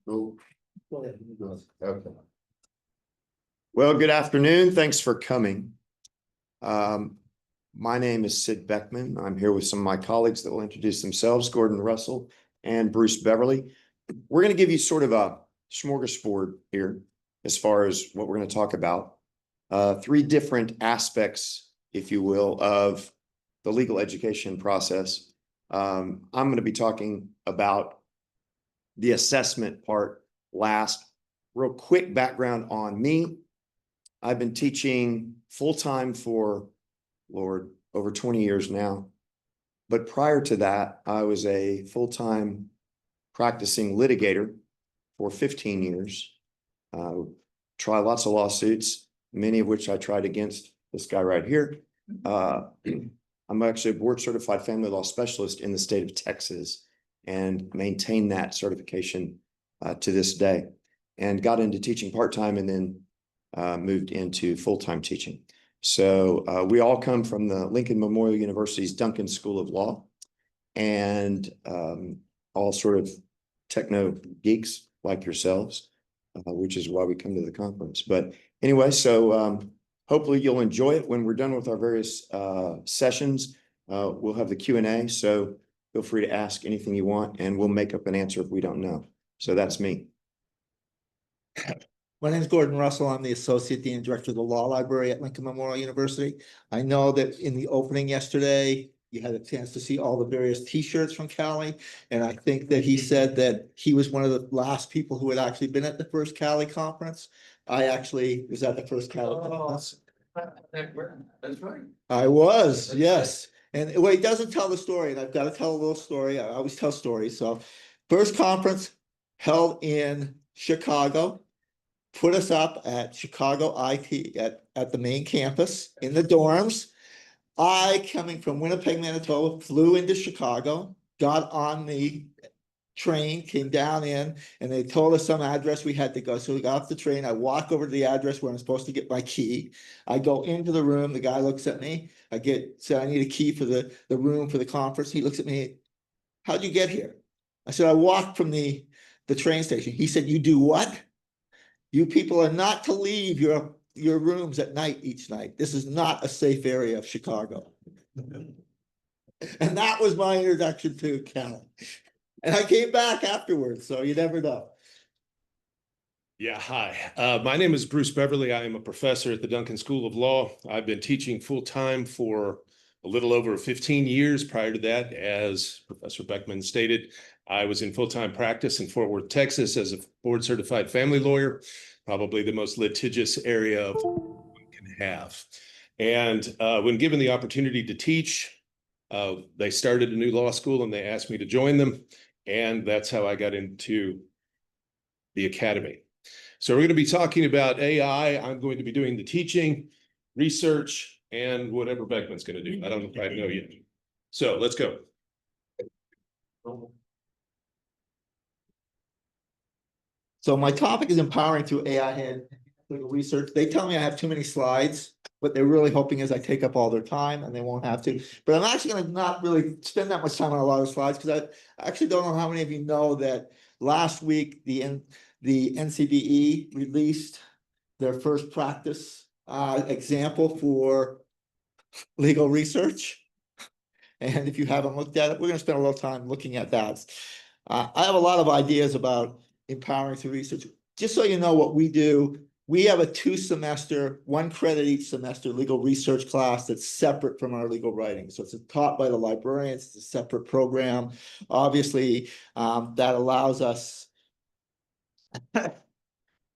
Cool. Okay. Well, good afternoon. Thanks for coming. My name is Sid Beckman. I'm here with some of my colleagues that will introduce themselves, Gordon Russell and Bruce Beverly. We're going to give you sort of a smorgasbord here as far as what we're going to talk about. Three different aspects, if you will, of the legal education process. I'm going to be talking about the assessment part last. Real quick background on me. I've been teaching full-time for, Lord, over 20 years now. But prior to that, I was a full-time practicing litigator for 15 years. Try lots of lawsuits, many of which I tried against this guy right here. I'm actually a board certified family law specialist in the state of Texas and maintain that certification to this day, and got into teaching part-time and then moved into full-time teaching. So we all come from the Lincoln Memorial University's Duncan School of Law, and all sort of techno geeks like yourselves, which is why we come to the conference. But anyway, so hopefully you'll enjoy it. When we're done with our various sessions, we'll have the Q&A. So feel free to ask anything you want, and we'll make up an answer if we don't know. So that's me. My name is Gordon Russell. I'm the Associate Dean and Director of the Law Library at Lincoln Memorial University. I know that in the opening yesterday, you had a chance to see all the various T-shirts from Cali, and I think that he said that he was one of the last people who had actually been at the first Cali conference. I actually was at the first Cali conference. That's right. I was, yes. And well, he doesn't tell the story, and I've got to tell a little story. I always tell stories. So first conference held in Chicago, put us up at Chicago IT at the main campus in the dorms. I, coming from Winnipeg, Manitoba, flew into Chicago, got on the train, came down in, and they told us some address we had to go. So we got off the train. I walk over to the address where I'm supposed to get my key. I go into the room. The guy looks at me. I need a key for the room for the conference. He looks at me. How'd you get here? I said, I walked from the train station. He said, you do what? You people are not to leave your rooms at night each night. This is not a safe area of Chicago. And that was my introduction to Cali. And I came back afterwards, so you never know. Yeah, hi. My name is Bruce Beverly. I am a professor at the Duncan School of Law. I've been teaching full-time for a little over 15 years. Prior to that, as Professor Beckman stated, I was in full-time practice in Fort Worth, Texas as a board-certified family lawyer, probably the most litigious area of one can have. And when given the opportunity to teach, they started a new law school and they asked me to join them. And that's how I got into the academy. So we're going to be talking about AI. I'm going to be doing the teaching, research, and whatever Beckman's going to do. I don't quite know yet. So let's go. So my topic is empowering through AI and legal research. They tell me I have too many slides. What they're really hoping is I take up all their time and they won't have to. But I'm actually going to not really spend that much time on a lot of slides, because I actually don't know how many of you know that last week the NCBE released their first practice example for legal research. And if you haven't looked at it, we're going to spend a little time looking at that. I have a lot of ideas about empowering through research. Just so you know what we do, we have a 2-semester, 1 credit each semester legal research class that's separate from our legal writing. So it's taught by the librarians. It's a separate program. Obviously, that allows us, you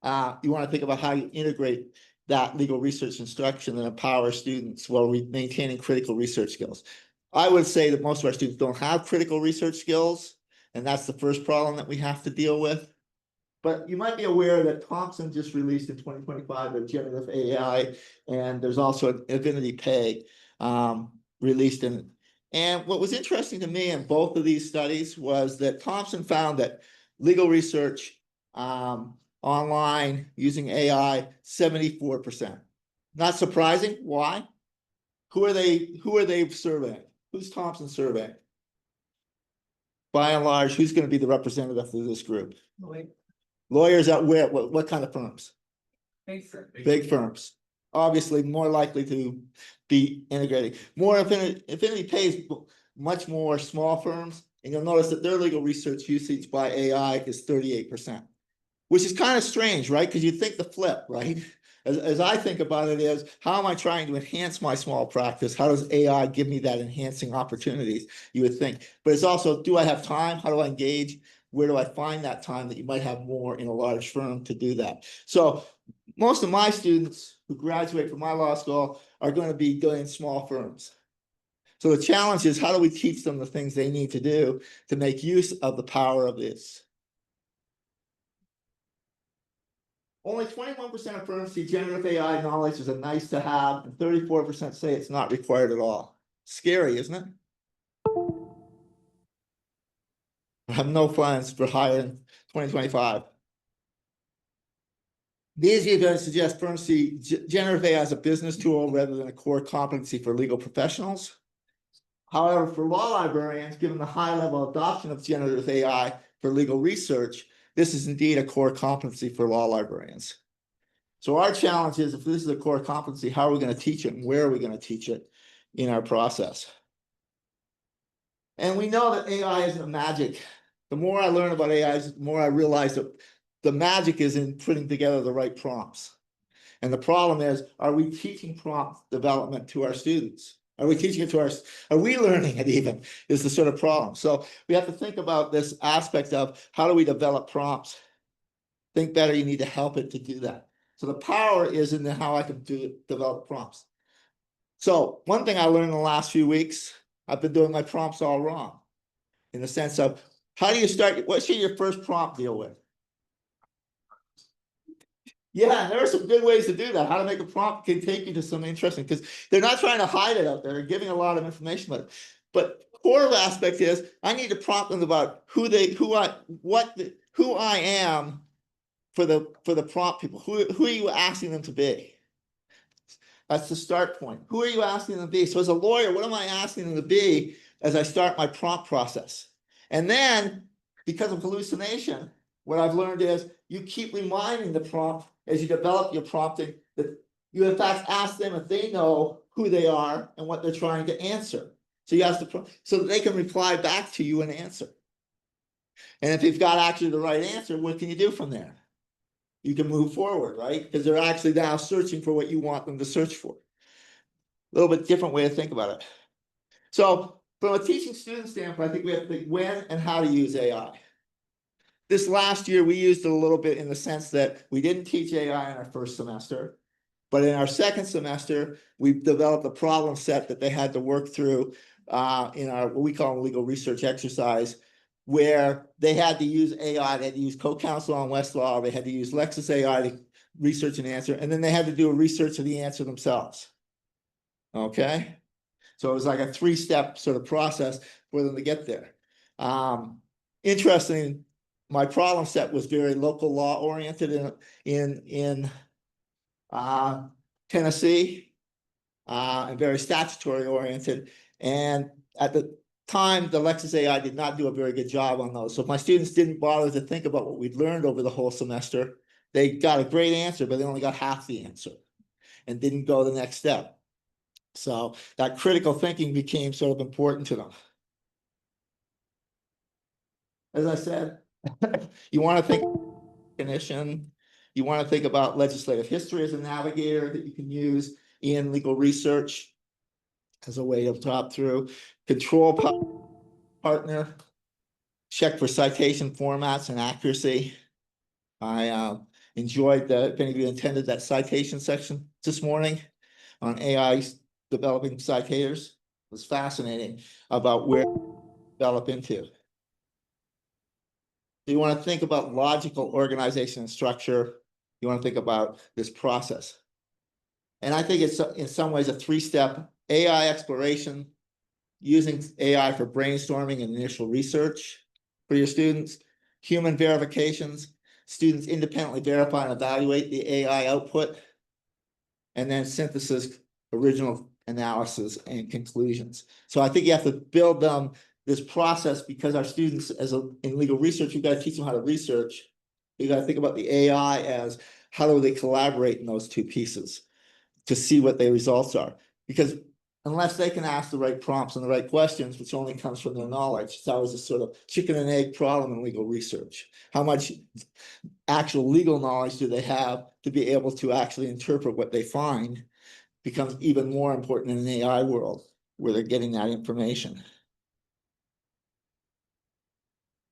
want to think about how you integrate that legal research instruction and empower students while maintaining critical research skills. I would say that most of our students don't have critical research skills, and that's the first problem that we have to deal with. But you might be aware that Thomson just released in 2025 a generative AI, and there's also an Affinity Pay released in it. And what was interesting to me in both of these studies was that Thomson found that legal research online using AI, 74%. Not surprising. Why? Who are they surveying? Who's Thomson surveying? By and large, who's going to be the representative of this group? Lawyers at where, what kind of firms? Big firm. Big firms, obviously more likely to be integrated. More Affinity pays much more small firms, and you'll notice that their legal research usage by AI is 38%, which is kind of strange, right? Because you think the flip, right? As I think about it is, how am I trying to enhance my small practice? How does AI give me that enhancing opportunities? You would think, but it's also, do I have time? How do I engage? Where do I find that time that you might have more in a large firm to do that? So most of my students who graduate from my law school are going to be doing small firms. So the challenge is, how do we teach them the things they need to do to make use of the power of this? Only 21% of firms see generative AI knowledge as a nice to have, and 34% say it's not required at all. Scary, isn't it? I have no plans for hiring 2025. These events suggest firms see generative AI as a business tool rather than a core competency for legal professionals. However, for law librarians, given the high level adoption of generative AI for legal research, this is indeed a core competency for law librarians. So our challenge is, if this is a core competency, how are we going to teach it and where are we going to teach it in our process? And we know that AI isn't magic. The more I learn about AI, the more I realize that the magic is in putting together the right prompts. And the problem is, are we teaching prompt development to our students? Are we teaching it to are we learning it even, is the sort of problem. So we have to think about this aspect of, how do we develop prompts? Think better, you need to help it to do that. So the power is in how I can develop prompts. So one thing I learned in the last few weeks, I've been doing my prompts all wrong. In the sense of, how do you start, what should your first prompt deal with? Yeah, there are some good ways to do that. How to make a prompt can take you to some interesting, because they're not trying to hide it out there. They're giving a lot of information about it. But core aspect is, I need to prompt them about who I am for the prompt people. Who are you asking them to be? That's the start point. Who are you asking them to be? So as a lawyer, what am I asking them to be as I start my prompt process? And then, because of hallucination, what I've learned is, you keep reminding the prompt as you develop your prompting that you in fact ask them if they know who they are and what they're trying to answer. So you ask the prompt so that they can reply back to you an answer. And if you've got actually the right answer, what can you do from there? You can move forward, right? Because they're actually now searching for what you want them to search for. A little bit different way to think about it. So from a teaching student standpoint, I think we have to think when and how to use AI. This last year, we used it a little bit in the sense that we didn't teach AI in our first semester, but in our second semester, we developed a problem set that they had to work through in our, what we call a legal research exercise, where they had to use AI, they had to use Co-Counsel on Westlaw, they had to use Lexis AI to research an answer, and then they had to do a research of the answer themselves. Okay? So it was like a 3-step sort of process for them to get there. Interesting, my problem set was very local law oriented in Tennessee, and very statutory oriented. And at the time, the Lexis AI did not do a very good job on those. So if my students didn't bother to think about what we'd learned over the whole semester, they got a great answer, but they only got half the answer and didn't go the next step. So that critical thinking became sort of important to them. As I said, you want to think recognition, you want to think about legislative history as a navigator that you can use in legal research as a way to top through. Control partner, check for citation formats and accuracy. I enjoyed if any of you attended that citation section this morning on AI developing citators. It was fascinating about where to develop into. You want to think about logical organization and structure. You want to think about this process. And I think it's in some ways a 3-step: AI exploration, using AI for brainstorming and initial research for your students, human verifications, students independently verify and evaluate the AI output, and then synthesis, original analysis, and conclusions. So I think you have to build them this process, because our students in legal research, you've got to teach them how to research. You gotta think about the AI as how do they collaborate in those two pieces to see what the results are. Because unless they can ask the right prompts and the right questions, which only comes from their knowledge, it's always a sort of chicken and egg problem in legal research. How much actual legal knowledge do they have to be able to actually interpret what they find becomes even more important in an AI world where they're getting that information.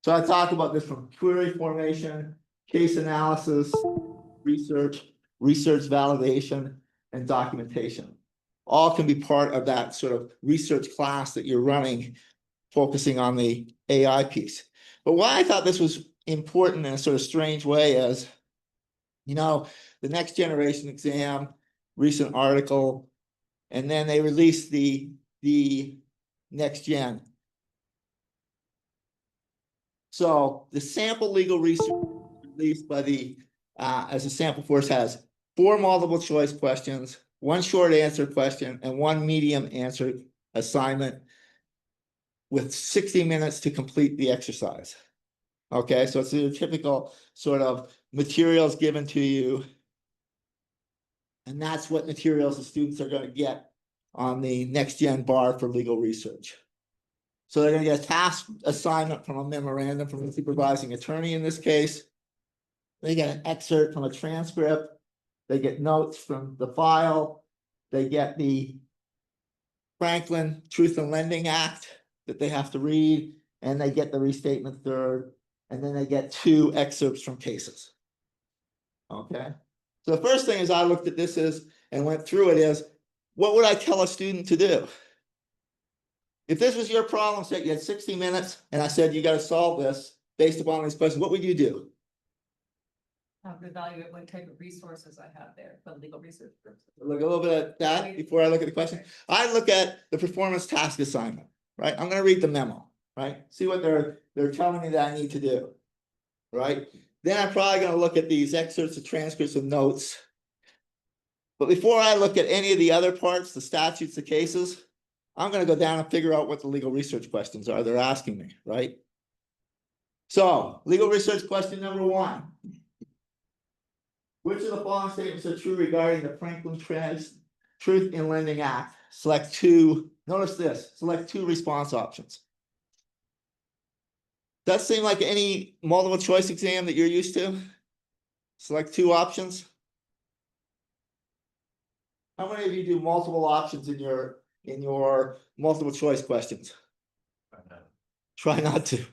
So I talk about this from query formation, case analysis, research validation, and documentation. All can be part of that sort of research class that you're running, focusing on the AI piece. But why I thought this was important in a sort of strange way is, you know, the next generation exam, recent article, and then they released the next gen. So the sample legal research released by the as a sample force has 4 multiple choice questions, 1 short answer question, and 1 medium answer assignment with 60 minutes to complete the exercise. Okay, so it's a typical sort of materials given to you. And that's what materials the students are going to get on the next gen bar for legal research. So they're going to get a task assignment from a memorandum from a supervising attorney in this case. They get an excerpt from a transcript. They get notes from the file. They get the Franklin Truth in Lending Act that they have to read, and they get the restatement third, and then they get 2 excerpts from cases. Okay. So the first thing is I looked at this and went through it is, what would I tell a student to do? If this was your problem set, you had 60 minutes, and I said, you got to solve this based upon these questions, what would you do? I would evaluate what type of resources I have there for legal research purposes. Look a little bit at that before I look at the question. I look at the performance task assignment, right? I'm going to read the memo, right? See what they're telling me that I need to do, right? Then I'm probably going to look at these excerpts of transcripts and notes. But before I look at any of the other parts, the statutes, the cases, I'm going to go down and figure out what the legal research questions are they're asking me, right? So, legal research question number 1. Which of the following statements are true regarding the Franklin Truth in Lending Act? Select 2. Notice this. Select 2 response options. Does that seem like any multiple choice exam that you're used to? Select 2 options. How many of you do multiple options in your multiple choice questions? Try not to.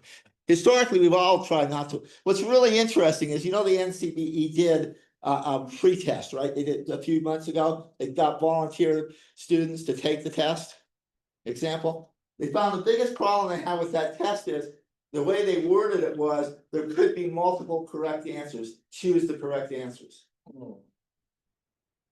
Historically, we've all tried not to. What's really interesting is, you know, the NCBE did a pre-test, right? They did a few months ago. They got volunteer students to take the test. Example, they found the biggest problem they had with that test is the way they worded it was there could be multiple correct answers. Choose the correct answers.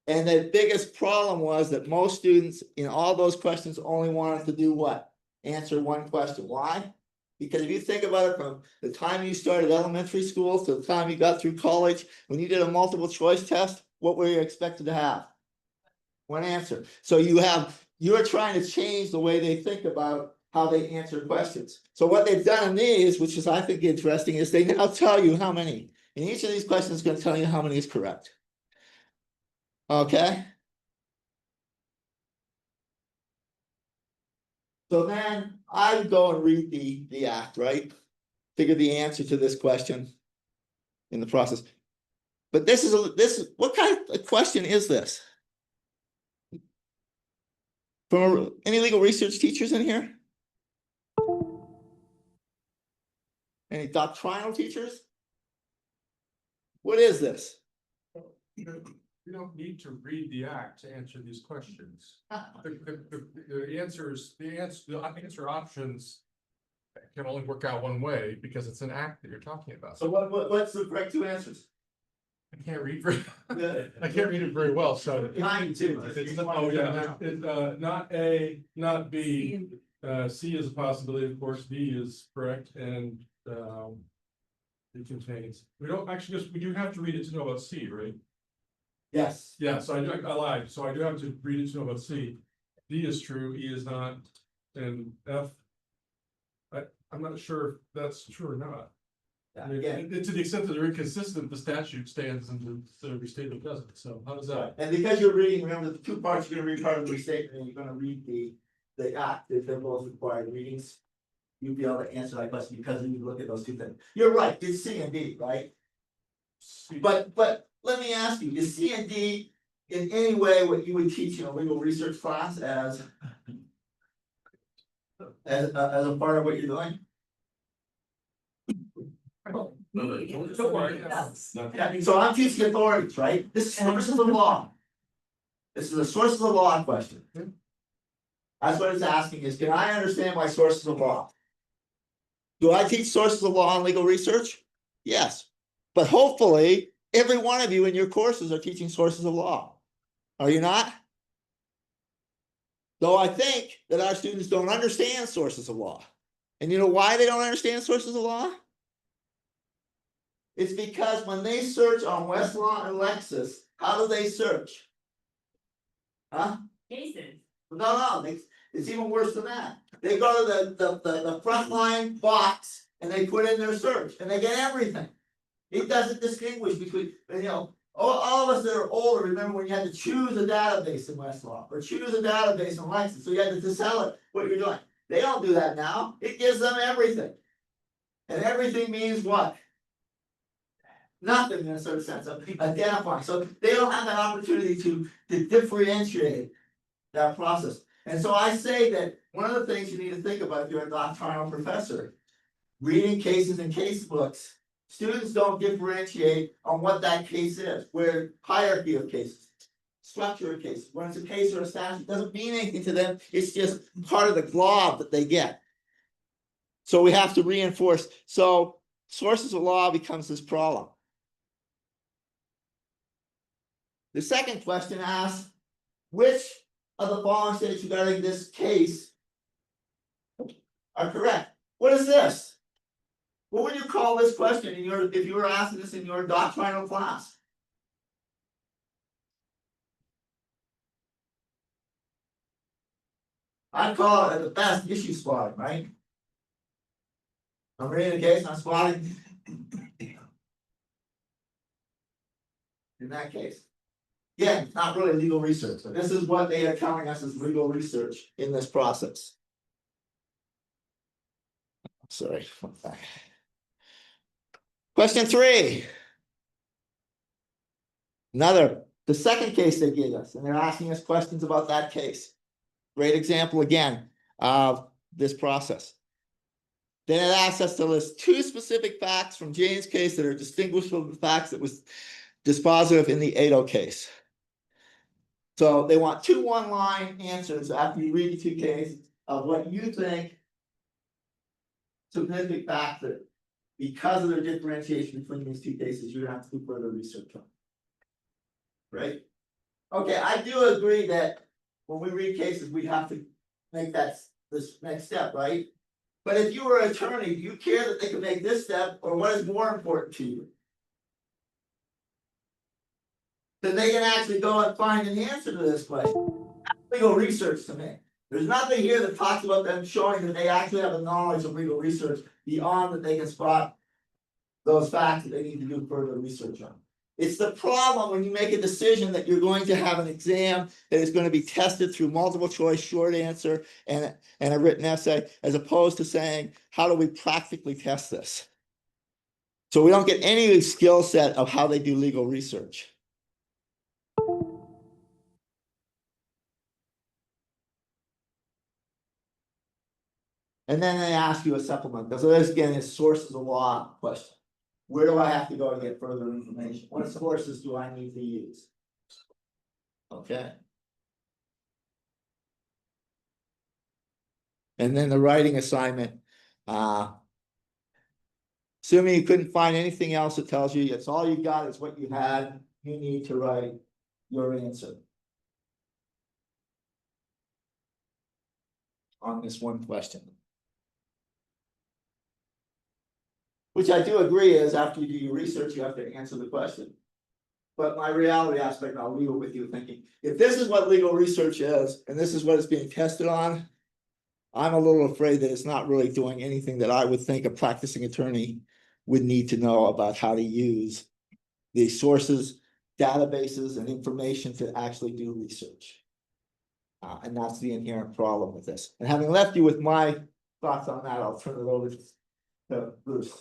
And the biggest problem was that most students in all those questions only wanted to do what? Answer 1 question. Why? Because if you think about it, from the time you started elementary school to the time you got through college, when you did a multiple choice test, what were you expected to have? 1 answer. So you're trying to change the way they think about how they answer questions. So what they've done in these, which is I think interesting, is they now tell you how many. And each of these questions is going to tell you how many is correct. Okay. So then I would go and read the act, right? Figure the answer to this question in the process. But this is what kind of question is this? From any legal research teachers in here? Any doctrinal teachers? What is this? You don't need to read the act to answer these questions. The answer options can only work out one way because it's an act that you're talking about. So what's the correct 2 answers? I can't read I can't read it very well, so. Trying to. It's, oh yeah, not A, not B. C is a possibility, of course. D is correct, and it contains. We don't actually just, we do have to read it to know about C, right? Yes. Yeah, so I lied. So I do have to read it to know about C. D is true, E is not, and F. I'm not sure if that's true or not. And again, And to the extent that they're inconsistent, the statute stands and the restatement doesn't, so how does that? and because you're reading, remember the two parts, you're gonna read part of the restatement and you're gonna read the act, if they're both required readings. You'll be able to answer that question because you look at those two things. You're right, it's C and D, right? But let me ask you, is C and D in any way what you would teach in a legal research class as a part of what you're doing? Yes. Yeah, so I'm teaching authorities, right? This is sources of law. This is a sources of law question. That's what it's asking is, can I understand my sources of law? Do I teach sources of law in legal research? Yes, but hopefully every one of you in your courses are teaching sources of law. Are you not? Though I think that our students don't understand sources of law. And you know why they don't understand sources of law? It's because when they search on Westlaw and Lexis, how do they search? Huh? Cases. No, it's even worse than that. They go to the frontline box and they put in their search and they get everything. It doesn't distinguish between, all of us that are older, remember when you had to choose a database in Westlaw or choose a database in Lexis, so you had to tell it what you're doing. They don't do that now. It gives them everything. And everything means what? Nothing in a certain sense of identifying. So they don't have an opportunity to differentiate that process. And so I say that one of the things you need to think about if you're a doctrinal professor, reading cases and case books, students don't differentiate on what that case is, where hierarchy of cases, structure of cases, when it's a case or a statute, doesn't mean anything to them. It's just part of the glob that they get. So we have to reinforce. So sources of law becomes this problem. The second question asks, which of the following statements regarding this case are correct? What is this? What would you call this question if you were asking this in your doctrinal class? I'd call it at the best issue spotting, right? I'm reading a case, I'm spotting. In that case. Again, it's not really legal research, but this is what they are telling us is legal research in this process. Sorry. Question 3. The second case they gave us, and they're asking us questions about that case. Great example again of this process. Then it asks us to list 2 specific facts from Jane's case that are distinguished from the facts that was dispositive in the Ado case. So they want 2 one-line answers after you read the 2 cases of what you think significant fact that because of their differentiation between these 2 cases, you're gonna have to do further research on. Right? Okay, I do agree that when we read cases, we have to make this next step, right? But if you were an attorney, do you care that they can make this step, or what is more important to you? Then they can actually go and find an answer to this question. Legal research to me. There's nothing here that talks about them showing that they actually have a knowledge of legal research beyond that they can spot those facts that they need to do further research on. It's the problem when you make a decision that you're going to have an exam that is going to be tested through multiple choice, short answer, and a written essay, as opposed to saying, how do we practically test this? So we don't get any skill set of how they do legal research. And then they ask you a supplement, because this again is sources of law question. Where do I have to go to get further information? What sources do I need to use? Okay. And then the writing assignment. Assuming you couldn't find anything else that tells you it's all you got is what you had, you need to write your answer on this one question. Which I do agree is after you do your research, you have to answer the question. But my reality aspect, I'll leave it with you thinking, if this is what legal research is, and this is what it's being tested on, I'm a little afraid that it's not really doing anything that I would think a practicing attorney would need to know about how to use the sources, databases, and information to actually do research. And that's the inherent problem with this. And having left you with my thoughts on that, I'll turn it over to Bruce.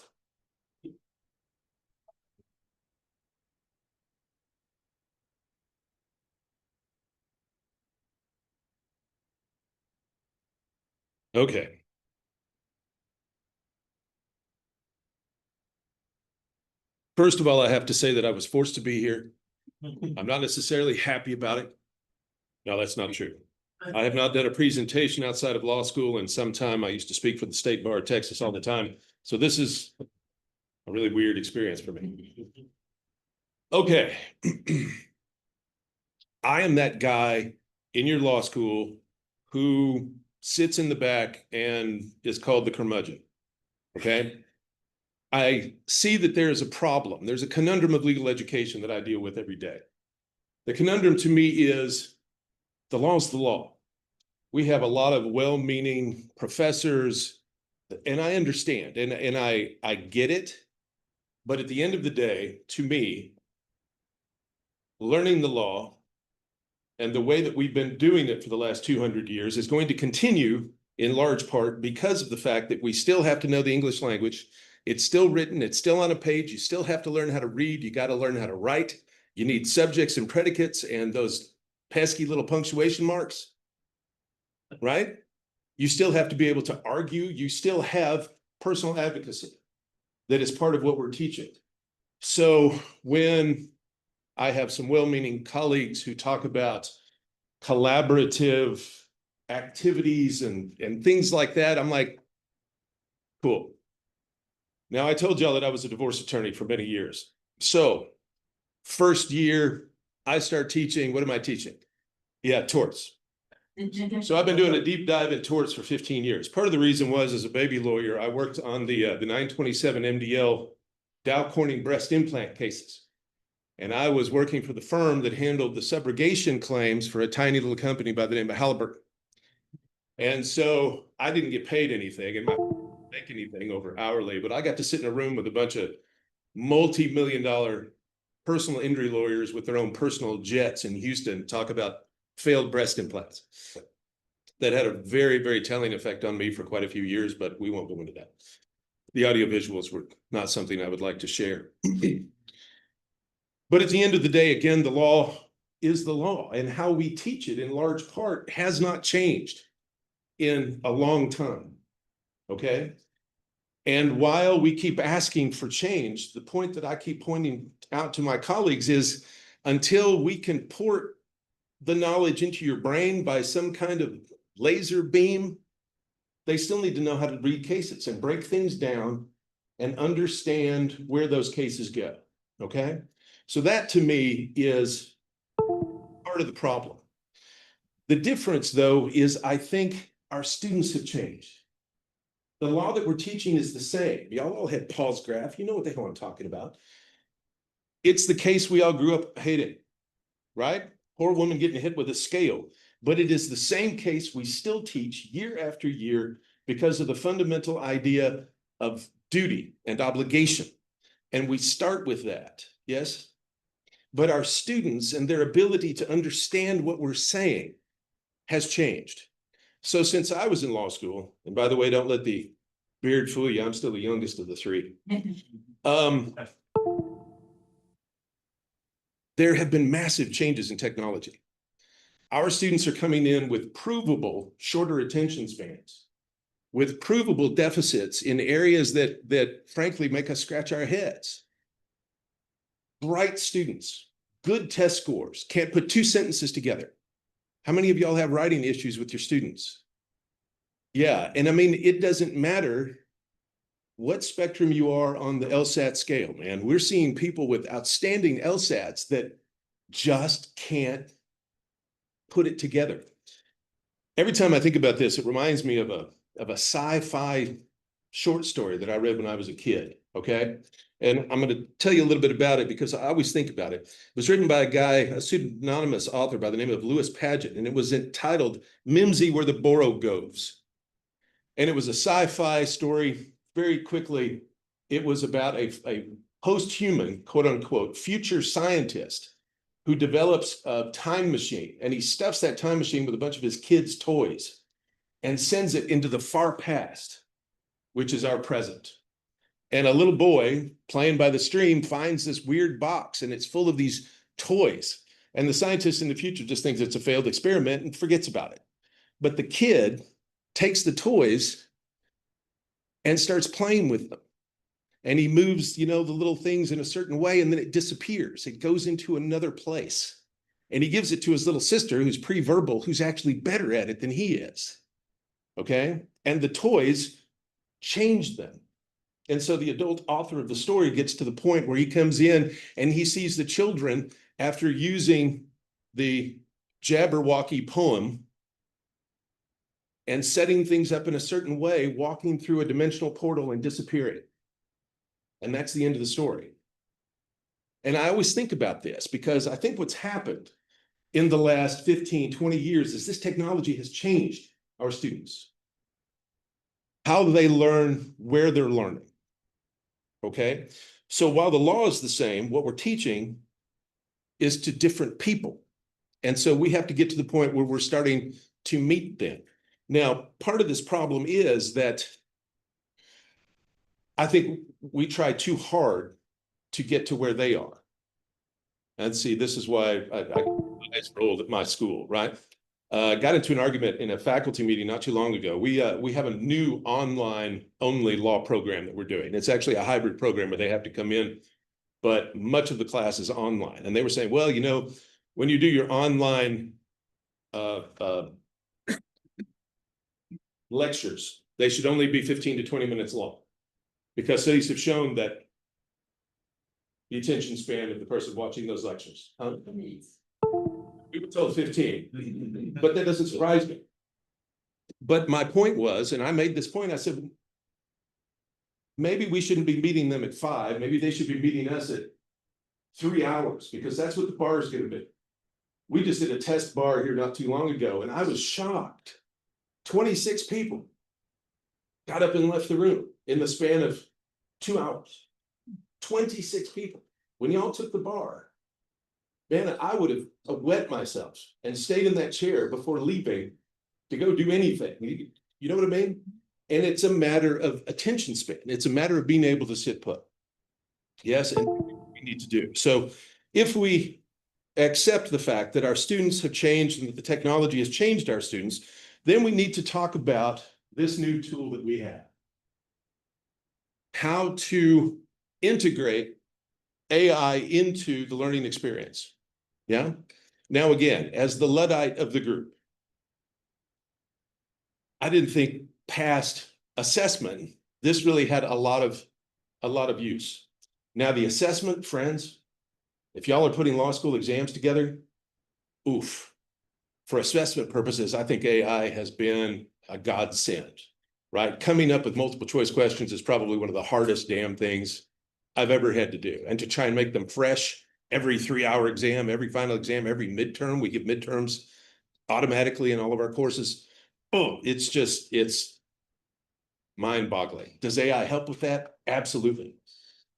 Okay. First of all, I have to say that I was forced to be here. I'm not necessarily happy about it. No, that's not true. I have not done a presentation outside of law school in some time. I used to speak for the State Bar of Texas all the time. So this is a really weird experience for me. Okay. I am that guy in your law school who sits in the back and is called the curmudgeon. Okay. I see that there is a problem. There's a conundrum of legal education that I deal with every day. The conundrum to me is the law is the law. We have a lot of well-meaning professors, and I understand, and I get it. But at the end of the day, to me, learning the law and the way that we've been doing it for the last 200 years is going to continue in large part because of the fact that we still have to know the English language. It's still written, it's still on a page. You still have to learn how to read. You got to learn how to write. You need subjects and predicates and those pesky little punctuation marks, right? You still have to be able to argue. You still have personal advocacy that is part of what we're teaching. So when I have some well-meaning colleagues who talk about collaborative activities and things like that, I'm like, cool. Now, I told y'all that I was a divorce attorney for many years. So first year, I start teaching. What am I teaching? Yeah, torts. So I've been doing a deep dive in torts for 15 years. Part of the reason was, as a baby lawyer, I worked on the 927 MDL Dow Corning breast implant cases. And I was working for the firm that handled the subrogation claims for a tiny little company by the name of Halliburton. And so I didn't get paid anything and I didn't make anything over hourly, but I got to sit in a room with a bunch of multi-million-dollar personal injury lawyers with their own personal jets in Houston talk about failed breast implants. That had a very, very telling effect on me for quite a few years, but we won't go into that. The audio visuals were not something I would like to share. But at the end of the day, again, the law is the law, and how we teach it in large part has not changed in a long time, okay? And while we keep asking for change, the point that I keep pointing out to my colleagues is until we can port the knowledge into your brain by some kind of laser beam, they still need to know how to read cases and break things down and understand where those cases go, okay? So that to me is part of the problem. The difference, though, is I think our students have changed. The law that we're teaching is the same. Y'all all had Paul's graph. You know what the hell I'm talking about. It's the case we all grew up hating, right? Poor woman getting hit with a scale. But it is the same case we still teach year after year because of the fundamental idea of duty and obligation. And we start with that, yes? But our students and their ability to understand what we're saying has changed. So since I was in law school, and by the way, don't let the beard fool you, I'm still the youngest of the three. There have been massive changes in technology. Our students are coming in with provable shorter attention spans, with provable deficits in areas that frankly make us scratch our heads. Bright students, good test scores, can't put two sentences together. How many of y'all have writing issues with your students? Yeah, and I mean, it doesn't matter what spectrum you are on the LSAT scale, man. We're seeing people with outstanding LSATs that just can't put it together. Every time I think about this, it reminds me of a sci-fi short story that I read when I was a kid, okay? And I'm going to tell you a little bit about it because I always think about it. It was written by a guy, a pseudonymous author by the name of Lewis Paget, and it was entitled Mimsy Where the Borough Goes. And it was a sci-fi story. Very quickly, It was about a post-human, quote unquote, future scientist who develops a time machine, and he stuffs that time machine with a bunch of his kids' toys and sends it into the far past, which is our present. And a little boy playing by the stream finds this weird box, and it's full of these toys. And the scientist in the future just thinks it's a failed experiment and forgets about it. But the kid takes the toys and starts playing with them. And he moves, the little things in a certain way, and then it disappears. It goes into another place. And he gives it to his little sister, who's pre-verbal, who's actually better at it than he is. Okay? And the toys changed them. And so the adult author of the story gets to the point where he comes in and he sees the children, after using the Jabberwocky poem and setting things up in a certain way, walking through a dimensional portal and disappearing. And that's the end of the story. And I always think about this because I think what's happened in the last 15, 20 years is this technology has changed our students. How they learn, where they're learning. Okay? So while the law is the same, what we're teaching is to different people. And so we have to get to the point where we're starting to meet them. Now, part of this problem is that I think we try too hard to get to where they are. And see, this is why I rolled at my school, right? Got into an argument in a faculty meeting not too long ago. We have a new online only law program that we're doing. It's actually a hybrid program where they have to come in, but much of the class is online. And they were saying, well, when you do your online lectures, they should only be 15 to 20 minutes long, because studies have shown that the attention span of the person watching those lectures. We were told 15, but that doesn't surprise me. But my point was, and I made this point, I said, maybe we shouldn't be meeting them at 5. Maybe they should be meeting us at 3 hours, because that's what the bar is going to be. We just did a test bar here not too long ago, and I was shocked. 26 people got up and left the room in the span of 2 hours. 26 people. When y'all took the bar, man, I would have wet myself and stayed in that chair before leaving to go do anything. You know what I mean? And it's a matter of attention span. It's a matter of being able to sit put. Yes, and we need to do. So if we accept the fact that our students have changed and that the technology has changed our students, then we need to talk about this new tool that we have. How to integrate AI into the learning experience. Yeah. Now, again, as the Luddite of the group, I didn't think past assessment, this really had a lot of use. Now, the assessment, friends, if y'all are putting law school exams together, oof. For assessment purposes, I think AI has been a godsend, right? Coming up with multiple choice questions is probably one of the hardest damn things I've ever had to do. And to try and make them fresh every 3-hour exam, every final exam, every midterm, we get midterms automatically in all of our courses. Oh, it's mind-boggling. Does AI help with that? Absolutely.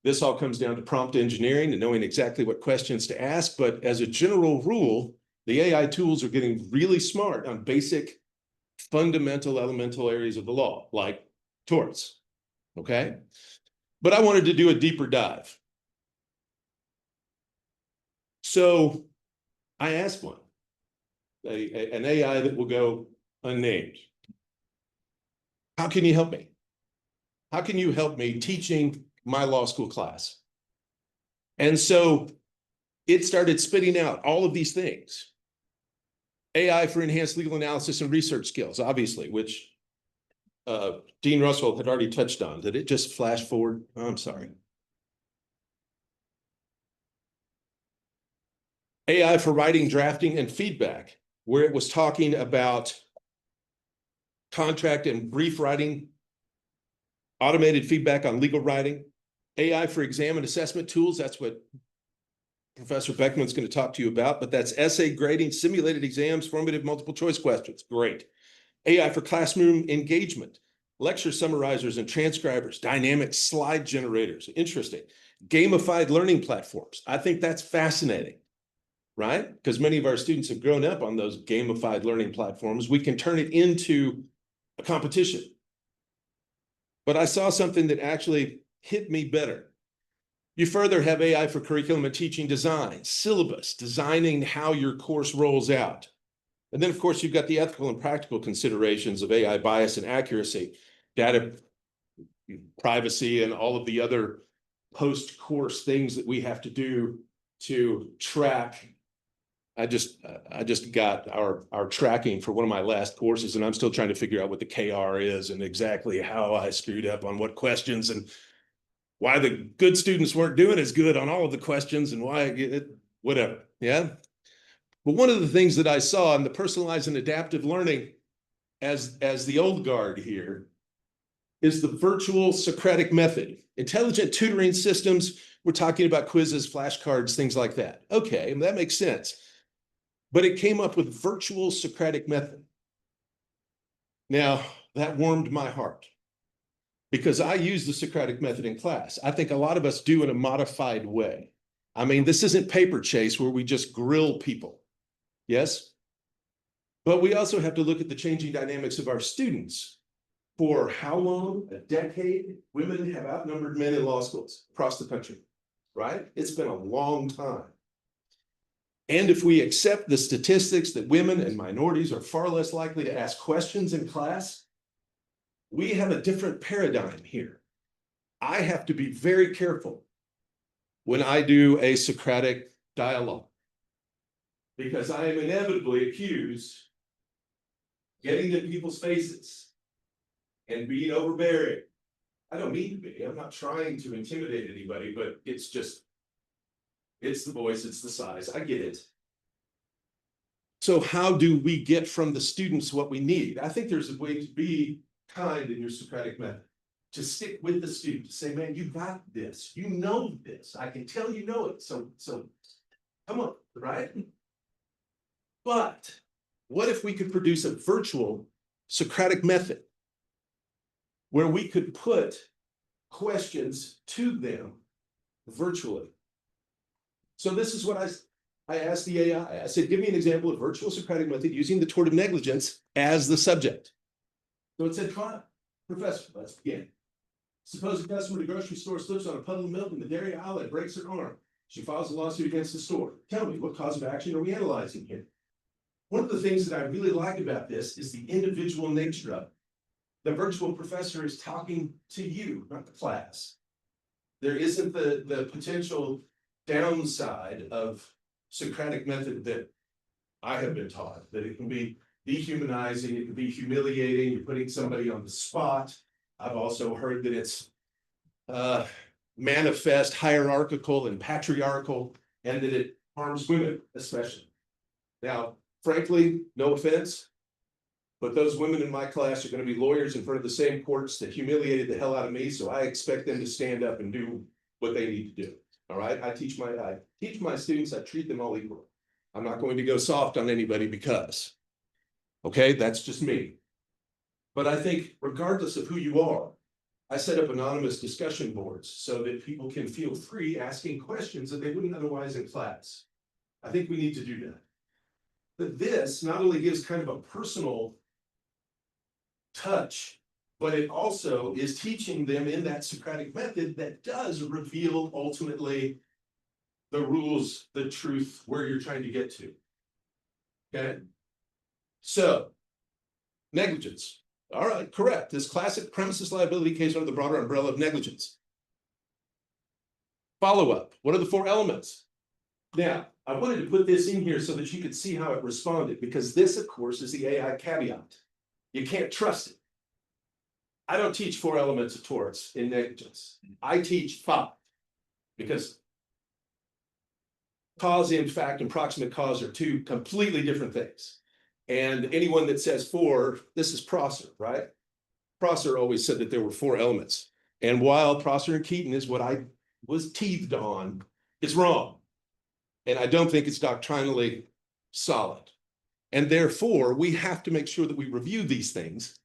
This all comes down to prompt engineering and knowing exactly what questions to ask. But as a general rule, the AI tools are getting really smart on basic, fundamental, elemental areas of the law, like torts, okay? But I wanted to do a deeper dive. So I asked one, an AI that will go unnamed. How can you help me? How can you help me teaching my law school class? And so it started spitting out all of these things. AI for enhanced legal analysis and research skills, obviously, which Dean Russell had already touched on. Did it just flash forward? Oh, I'm sorry. AI for writing, drafting, and feedback, where it was talking about contract and brief writing, automated feedback on legal writing, AI for exam and assessment tools. That's what Professor Beckman's going to talk to you about, but that's essay grading, simulated exams, formative multiple choice questions. Great. AI for classroom engagement, lecture summarizers and transcribers, dynamic slide generators, interesting. Gamified learning platforms. I think that's fascinating, right? Because many of our students have grown up on those gamified learning platforms. We can turn it into a competition. But I saw something that actually hit me better. You further have AI for curriculum and teaching design, syllabus, designing how your course rolls out. And then, of course, you've got the ethical and practical considerations of AI bias and accuracy, data privacy, and all of the other post-course things that we have to do to track. I just got our tracking for one of my last courses, and I'm still trying to figure out what the KR is and exactly how I screwed up on what questions and why the good students weren't doing as good on all of the questions and why whatever. Yeah. But one of the things that I saw in the personalized and adaptive learning as the old guard here is the virtual Socratic method. Intelligent tutoring systems, we're talking about quizzes, flashcards, things like that. Okay, that makes sense. But it came up with virtual Socratic method. Now, that warmed my heart because I use the Socratic method in class. I think a lot of us do in a modified way. I mean, this isn't paper chase where we just grill people. Yes? But we also have to look at the changing dynamics of our students. For how long? A decade? Women have outnumbered men in law schools across the country, right? It's been a long time. And if we accept the statistics that women and minorities are far less likely to ask questions in class, we have a different paradigm here. I have to be very careful when I do a Socratic dialogue, because I am inevitably accused of getting in people's faces and being overbearing. I don't mean to be. I'm not trying to intimidate anybody, but it's the voice, it's the size. I get it. So how do we get from the students what we need? I think there's a way to be kind in your Socratic method, to stick with the student, to say, man, you got this. You know this. I can tell you know it. So come on, right? But what if we could produce a virtual Socratic method where we could put questions to them virtually? So this is what I asked the AI. I said, give me an example of virtual Socratic method using the tort of negligence as the subject. So it said, fine, professor, let's begin. Suppose a customer at a grocery store slips on a puddle of milk in the dairy aisle and breaks her arm. She files a lawsuit against the store. Tell me, what cause of action are we analyzing here? One of the things that I really like about this is the individual nature of it. The virtual professor is talking to you, not the class. There isn't the potential downside of Socratic method that I have been taught, that it can be dehumanizing, it can be humiliating, you're putting somebody on the spot. I've also heard that it's manifest, hierarchical, and patriarchal, and that it harms women, especially. Now, frankly, no offense, but those women in my class are going to be lawyers in front of the same courts that humiliated the hell out of me, so I expect them to stand up and do what they need to do. All right, I teach my students, I treat them all equally. I'm not going to go soft on anybody because, okay, that's just me. But I think regardless of who you are, I set up anonymous discussion boards so that people can feel free asking questions that they wouldn't otherwise in class. I think we need to do that. But this not only gives kind of a personal touch, but it also is teaching them in that Socratic method that does reveal ultimately the rules, the truth, where you're trying to get to. Okay? So, negligence. All right, correct. This classic premises liability case under the broader umbrella of negligence. Follow-up. What are the 4 elements? Now, I wanted to put this in here so that you could see how it responded, because this, of course, is the AI caveat. You can't trust it. I don't teach 4 elements of torts in negligence. I teach 5, because cause, in fact, and proximate cause are 2 completely different things. And anyone that says 4, this is Prosser, right? Prosser always said that there were 4 elements. And while Prosser and Keaton is what I was teethed on, it's wrong. And I don't think it's doctrinally solid. And therefore, we have to make sure that we review these things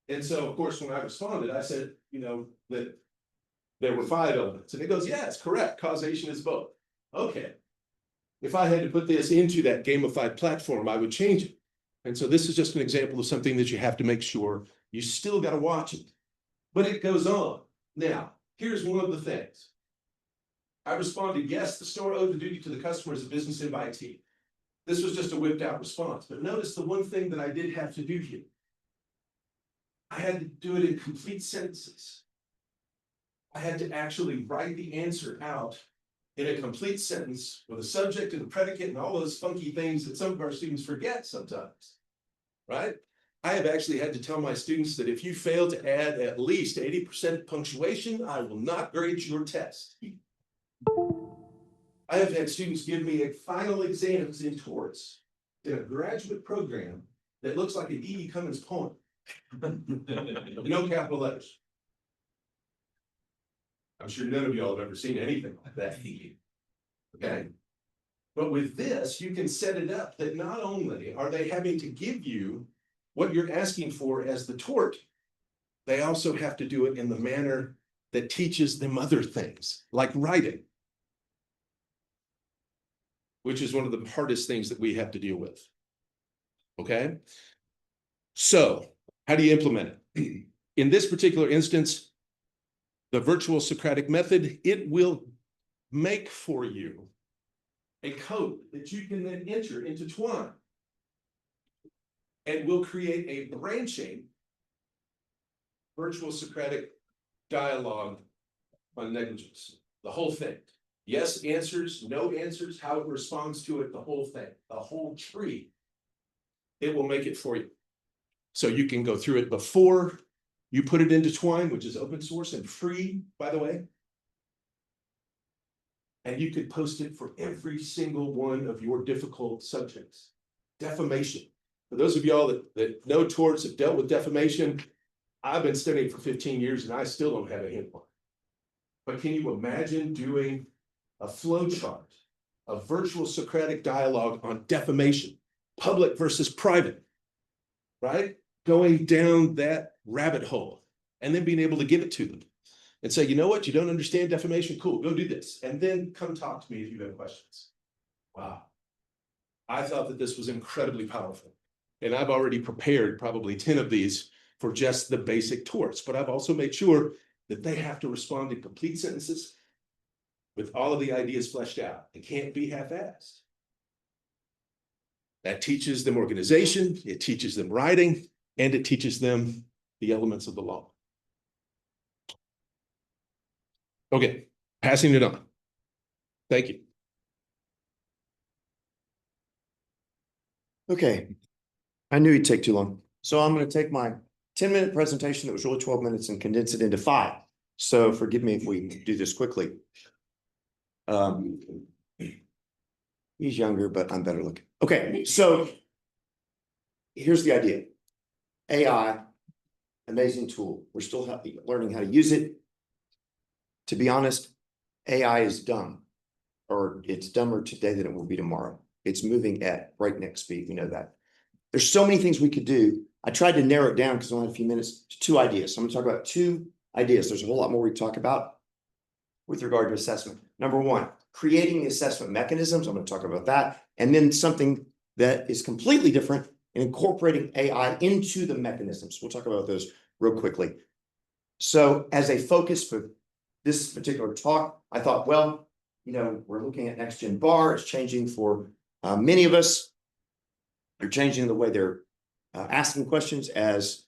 And so, of course, when I responded, I said, you know, that there were 5 elements. And it goes, yeah, it's correct. Causation is both. Okay. If I had to put this into that gamified platform, I would change it. And so this is just an example of something that you have to make sure you still got to watch it. But it goes on. Now, here's one of the things. I responded, yes, the store owed the duty to the customer as a business invitee. This was just a whipped out response. But notice the one thing that I did have to do here. I had to do it in complete sentences. I had to actually write the answer out in a complete sentence with a subject and a predicate and all those funky things that some of our students forget sometimes, right? I have actually had to tell my students that if you fail to add at least 80% punctuation, I will not grade your test. I have had students give me a final exams in torts in a graduate program that looks like a E.E. Cummings poem. No capital letters. I'm sure none of y'all have ever seen anything like that. Okay. But with this, you can set it up that not only are they having to give you what you're asking for as the tort, they also have to do it in the manner that teaches them other things, like writing, which is one of the hardest things that we have to deal with. Okay. So how do you implement it? In this particular instance, the virtual Socratic method, it will make for you a code that you can then enter into Twine. And will create a branching virtual Socratic dialogue on negligence. The whole thing. Yes answers, no answers, how it responds to it, the whole thing, the whole tree. It will make it for you. So you can go through it before you put it into Twine, which is open source and free, by the way. And you could post it for every single one of your difficult subjects. Defamation. For those of y'all that know torts, have dealt with defamation, I've been studying for 15 years and I still don't have a hint on it. But can you imagine doing a flow chart, a virtual Socratic dialogue on defamation, public versus private, right? Going down that rabbit hole and then being able to give it to them and say, you know what, you don't understand defamation? Cool, go do this. And then come talk to me if you have questions. Wow. I thought that this was incredibly powerful. And I've already prepared probably 10 of these for just the basic torts, but I've also made sure that they have to respond in complete sentences with all of the ideas fleshed out. It can't be half-assed. That teaches them organization, it teaches them writing, and it teaches them the elements of the law. Okay, passing it on. Thank you. Okay. I knew he'd take too long. So I'm going to take my 10-minute presentation that was really 12 minutes and condense it into 5. So forgive me if we do this quickly. He's younger, but I'm better looking. Okay, so here's the idea. AI, amazing tool. We're still learning how to use it. To be honest, AI is dumb, or it's dumber today than it will be tomorrow. It's moving at breakneck speed. We know that. There's so many things we could do. I tried to narrow it down because I only had a few minutes to 2 ideas. So I'm going to talk about 2 ideas. There's a whole lot more we talk about with regard to assessment. Number 1, creating the assessment mechanisms. I'm going to talk about that. And then something that is completely different, incorporating AI into the mechanisms. We'll talk about those real quickly. So as a focus for this particular talk, I thought, well, you know, we're looking at next gen bar. It's changing for many of us. They're changing the way they're asking questions, as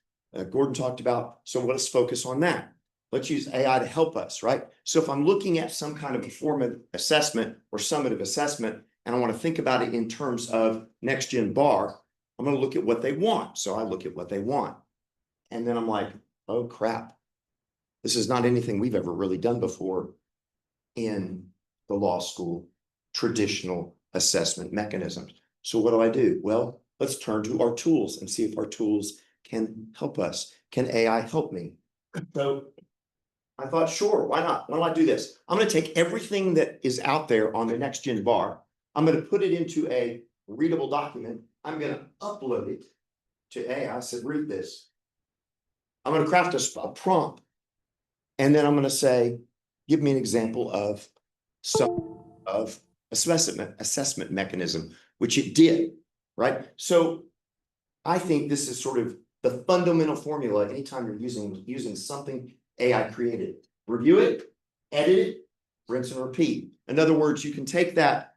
Gordon talked about. So let's focus on that. Let's use AI to help us, right? So if I'm looking at some kind of formative assessment or summative assessment, and I want to think about it in terms of next gen bar, I'm going to look at what they want. So I look at what they want. And then I'm like, oh crap. This is not anything we've ever really done before in the law school traditional assessment mechanisms. So what do? Well, let's turn to our tools and see if our tools can help us. Can AI help me? So I thought, sure, why not? Why don't I do this? I'm going to take everything that is out there on the next gen bar. I'm going to put it into a readable document. I'm going to upload it to AI. I said, read this. I'm gonna craft a prompt. And then I'm gonna say, give me an example of some of assessment mechanism, which it did, right? So I think this is sort of the fundamental formula anytime you're using something AI created. Review it, edit it, rinse and repeat. In other words, you can take that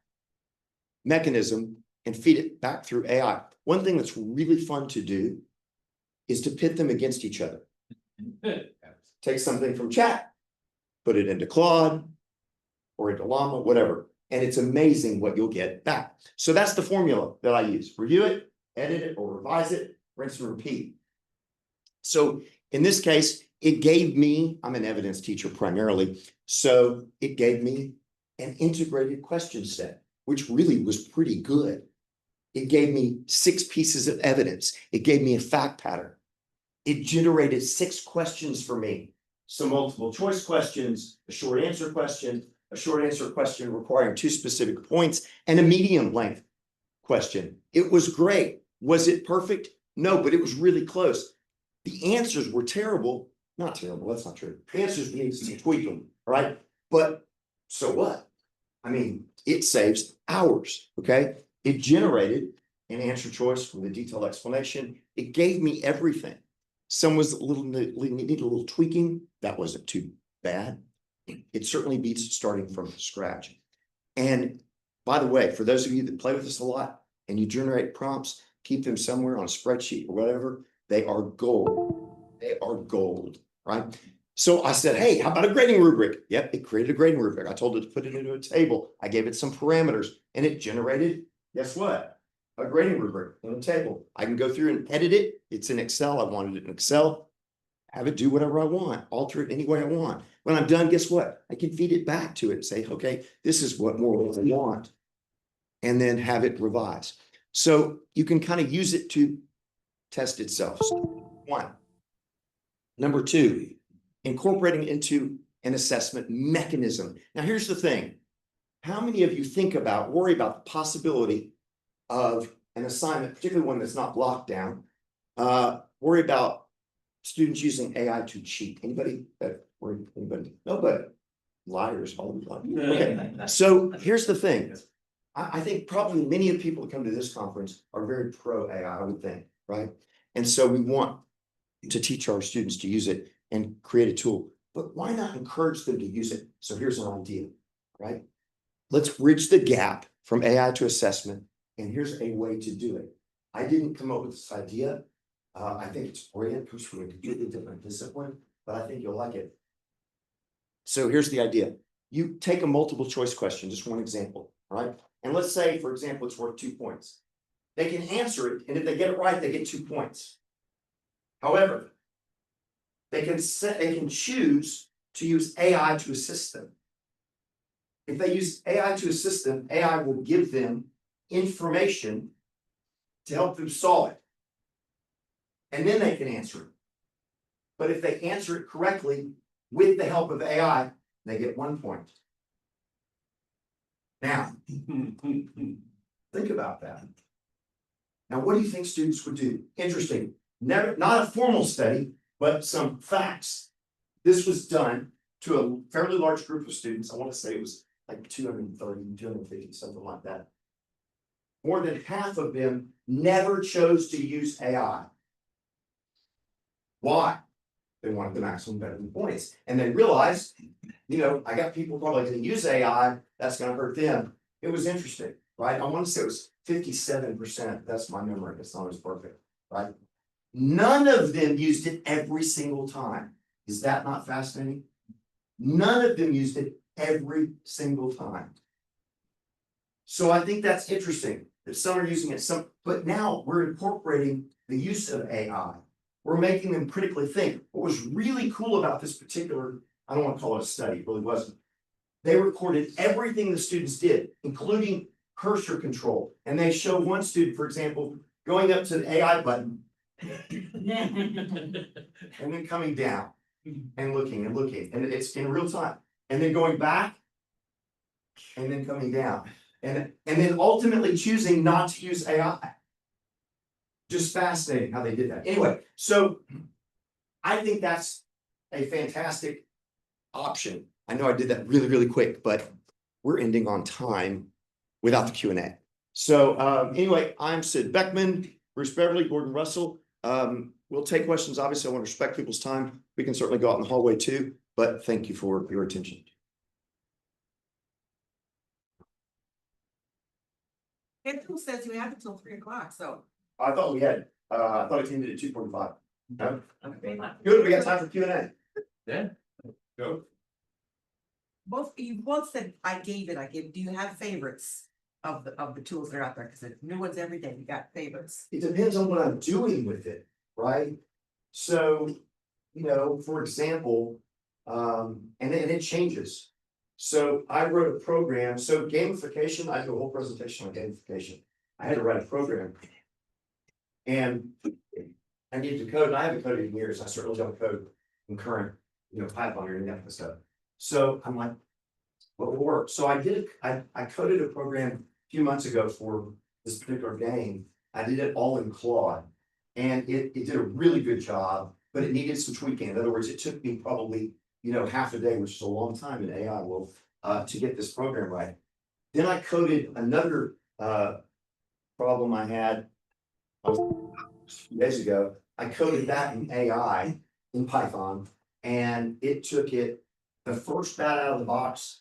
mechanism and feed it back through AI. One thing that's really fun to do is to pit them against each other. Take something from chat, put it into Claude or into Llama, whatever. And it's amazing what you'll get back. So that's the formula that I use. Review it, edit it, or revise it, rinse and repeat. So in this case, it gave me, I'm an evidence teacher primarily, so it gave me an integrated question set, which really was pretty good. It gave me 6 pieces of evidence. It gave me a fact pattern. It generated 6 questions for me. Some multiple choice questions, a short answer question requiring 2 specific points, and a medium length question. It was great. Was it perfect? No, but it was really close. The answers were terrible. Not terrible, that's not true. The answers needed to tweak them, right? But so what? I mean, it saves hours, okay? It generated an answer choice from the detailed explanation. It gave me everything. Some was needed a little tweaking. That wasn't too bad. It certainly beats starting from scratch. And by the way, for those of you that play with this a lot and you generate prompts, keep them somewhere on a spreadsheet or whatever, they are gold. They are gold, right? So I said, hey, how about a grading rubric? Yep, it created a grading rubric. I told it to put it into a table. I gave it some parameters and it generated, guess what? A grading rubric in a table. I can go through and edit it. It's in Excel. I wanted it in Excel. Have it do whatever I want, alter it any way I want. When I'm done, guess what? I can feed it back to it and say, okay, this is what more I want, and then have it revise. So you can kind of use it to test itself. So, 1. Number 2, incorporating into an assessment mechanism. Now, here's the thing. How many of you worry about the possibility of an assignment, particularly one that's not locked down, worry about students using AI to cheat? Anybody? Anybody? Nobody. Liars, all the time. Okay. So here's the thing. I think probably many of the people that come to this conference are very pro AI, I would think, right? And so we want to teach our students to use it and create a tool, but why not encourage them to use it? So here's an idea, right? Let's bridge the gap from AI to assessment. And here's a way to do it. I didn't come up with this idea. I think it's brilliant, comes from a completely different discipline, but I think you'll like it. So here's the idea. You take a multiple choice question, just one example, right? And let's say, for example, it's worth 2 points. They can answer it, and if they get it right, they get 2 points. However, they can choose to use AI to assist them. If they use AI to assist them, AI will give them information to help them solve it. And then they can answer it. But if they answer it correctly with the help of AI, they get 1 point. Now, think about that. Now, what do you think students would do? Interesting. Not a formal study, but some facts. This was done to a fairly large group of students. I want to say it was like 230, 250, something like that. More than half of them never chose to use AI. Why? They wanted the maximum benefit points. And they realized, I got people probably going to use AI, that's going to hurt them. It was interesting, right? I want to say it was 57%. That's my memory. It's not always perfect, right? None of them used it every single time. Is that not fascinating? None of them used it every single time. So I think that's interesting that some are using it, but now we're incorporating the use of AI. We're making them critically think. What was really cool about this particular, I don't want to call it a study, it really wasn't. They recorded everything the students did, including cursor control. And they show one student, for example, going up to the AI button and then coming down and looking, and it's in real time. And then going back and then coming down. And then ultimately choosing not to use AI. Just fascinating how they did that. Anyway, so I think that's a fantastic option. I know I did that really, really quick, but we're ending on time without the Q&A. So anyway, I'm Sid Beckman, Bruce Beverly, Gordon Russell. We'll take questions. Obviously, I want to respect people's time. We can certainly go out in the hallway too, but thank you for your attention. And who says you have until 3 o'clock, so. I thought we had, I thought it ended at 2:45. No? Okay. Good, we got time for Q&A. Yeah. Go. You both said I gave, do you have favorites of the tools that are out there? Cause it's new ones every day, you got favorites. It depends on what I'm doing with it, right? So, for example, and it changes. So I wrote a program, so gamification, I do a whole presentation on gamification. I had to write a program. And I needed to code, and I haven't coded in years, I certainly don't code in current, Python or any of that stuff. So I'm like, what will work? So I coded a program a few months ago for this particular game. I did it all in Claude. And it did a really good job, but it needed some tweaking. In other words, it took me probably, half a day, which is a long time in AI world, to get this program right. Then I coded another problem I had a few days ago. I coded that in AI in Python, and it took it the first bat out of the box.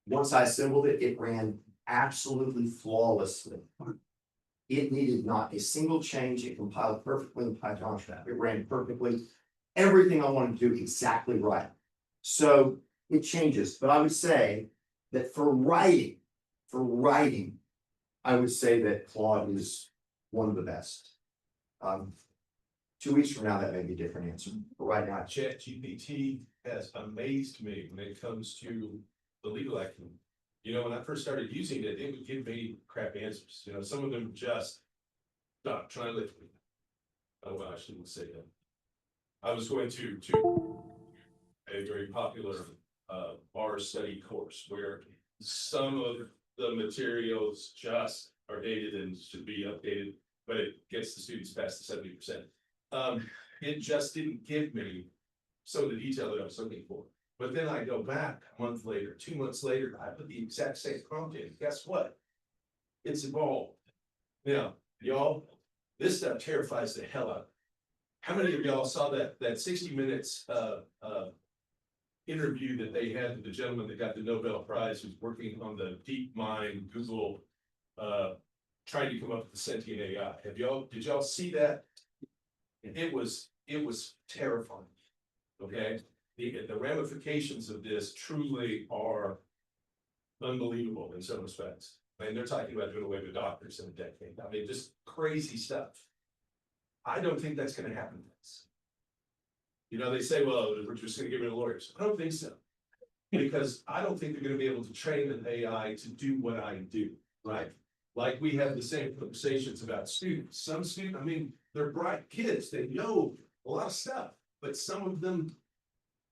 Once I assembled it, it ran absolutely flawlessly. It needed not a single change. It compiled perfectly in Python. It ran perfectly. Everything I wanted to do exactly right. So it changes, but I would say that for writing, I would say that Claude is one of the best. 2 weeks from now, that may be a different answer, but right now, ChatGPT has amazed me when it comes to the legal acumen. When I first started using it, it would give me crap answers. Some of them just stop trying to live with me. Oh, well, I shouldn't say that. I was going to a very popular bar study course where some of the materials just are dated and should be updated, but it gets the students past the 70%. It just didn't give me some of the detail that I was looking for. But then I go back a month later, 2 months later, I put the exact same prompt in. Guess what? It's evolved. Now, y'all, this stuff terrifies the hell out of me. How many of y'all saw that 60 minutes interview that they had with the gentleman that got the Nobel Prize, who's working on the DeepMind Google, trying to come up with the sentient AI? Did y'all see that? It was terrifying. Okay. The ramifications of this truly are unbelievable in some respects. And they're talking about doing away with doctors in a decade. I mean, just crazy stuff. I don't think that's going to happen. They say, well, we're just going to get rid of lawyers. I don't think so. Because I don't think they're going to be able to train an AI to do what I do, right? Like we have the same conversations about students. Some students, they're bright kids. They know a lot of stuff, but some of them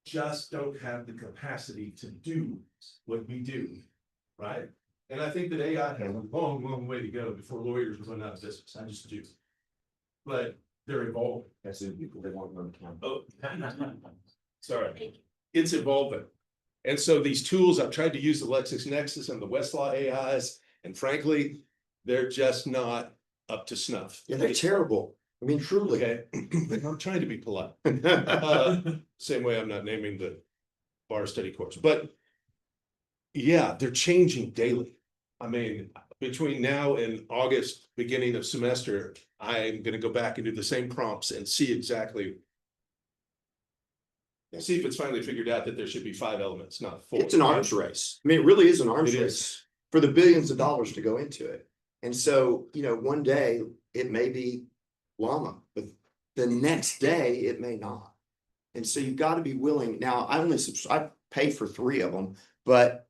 just don't have the capacity to do what we do, right? And I think that AI has a long, long way to go before lawyers run out of business. I just do. But they're evolving. that's the people they want on the camera. Oh, sorry. It's evolving. And so these tools, I've tried to use the LexisNexis and the Westlaw AIs, and frankly, they're just not up to snuff. Yeah, they're terrible. Truly. Okay, I'm trying to be polite. Same way I'm not naming the bar study course, but yeah, they're changing daily. Between now and August, beginning of semester, I'm going to go back and do the same prompts and see exactly. See if it's finally figured out that there should be 5 elements, not 4. It's an arms race. It really is an arms It race is. for the billions of dollars to go into it. And so, one day it may be llama, but the next day it may not. And so you've got to be willing. Now, I pay for 3 of them, but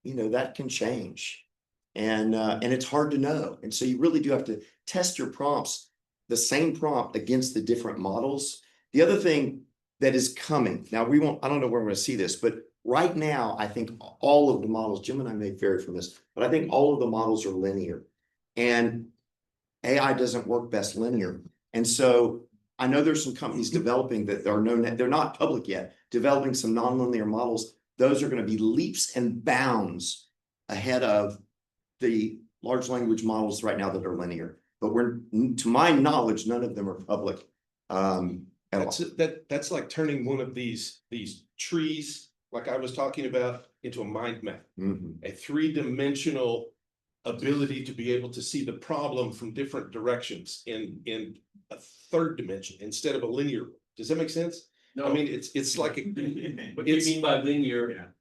that can change. And it's hard to know. And so you really do have to test your prompts, the same prompt against the different models. The other thing that is coming, now I don't know where we're going to see this, but right now, I think all of the models, Jim and I may vary from this, but I think all of the models are linear. And AI doesn't work best linear. And so I know there's some companies developing that are known, they're not public yet, developing some nonlinear models. Those are going to be leaps and bounds ahead of the large language models right now that are linear. But to my knowledge, none of them are public. At all. That's like turning one of these trees, like I was talking about, into a mind map, Mhm. a three-dimensional ability to be able to see the problem from different directions in a third dimension instead of a linear. Does that make sense? No, I mean, it's like what do you it's- mean by linear?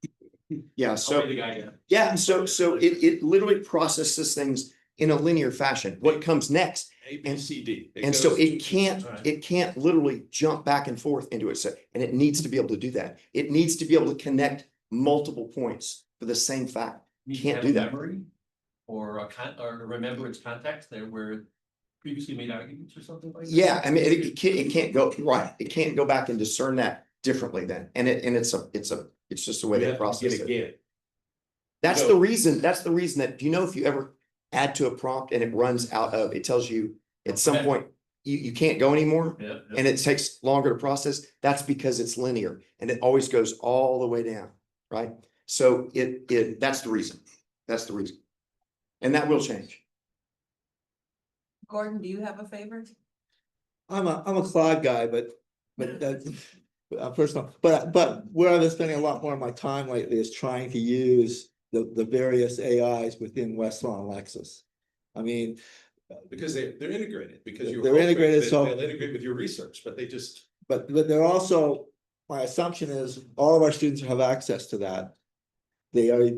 Yeah, I'll so. be the guy now. Yeah, so it literally processes things in a linear fashion. What comes next? A, B, C, D. And so goes it to- can't, Alright. it can't literally jump back and forth into it. So, and it needs to be able to do that. It needs to be able to connect multiple points for the same fact. You Can't have do that. Memory or or remember its context there where previously made arguments or something like that? Yeah, I mean, it can't go, right. It can't go back and discern that differently then. And it's just the way You they have to process begin it. again. That's So- the reason that, do you know if you ever add to a prompt and it runs out of, it tells you at some Okay. point, you can't go anymore? Yeah, yeah. And it takes longer to process, that's because it's linear and it always goes all the way down, right? So that's the reason. That's the reason. And that will change. Gordon, do you have a favorite? I'm a Claude guy, but that's personal, but where I've been spending a lot more of my time lately is trying to use the various AIs within Westlaw and Lexis. I mean, Because they're integrated, because you're They're hoping integrated, that so- they'll integrate with your research, but they just. but they're also, my assumption is all of our students have access to that. They are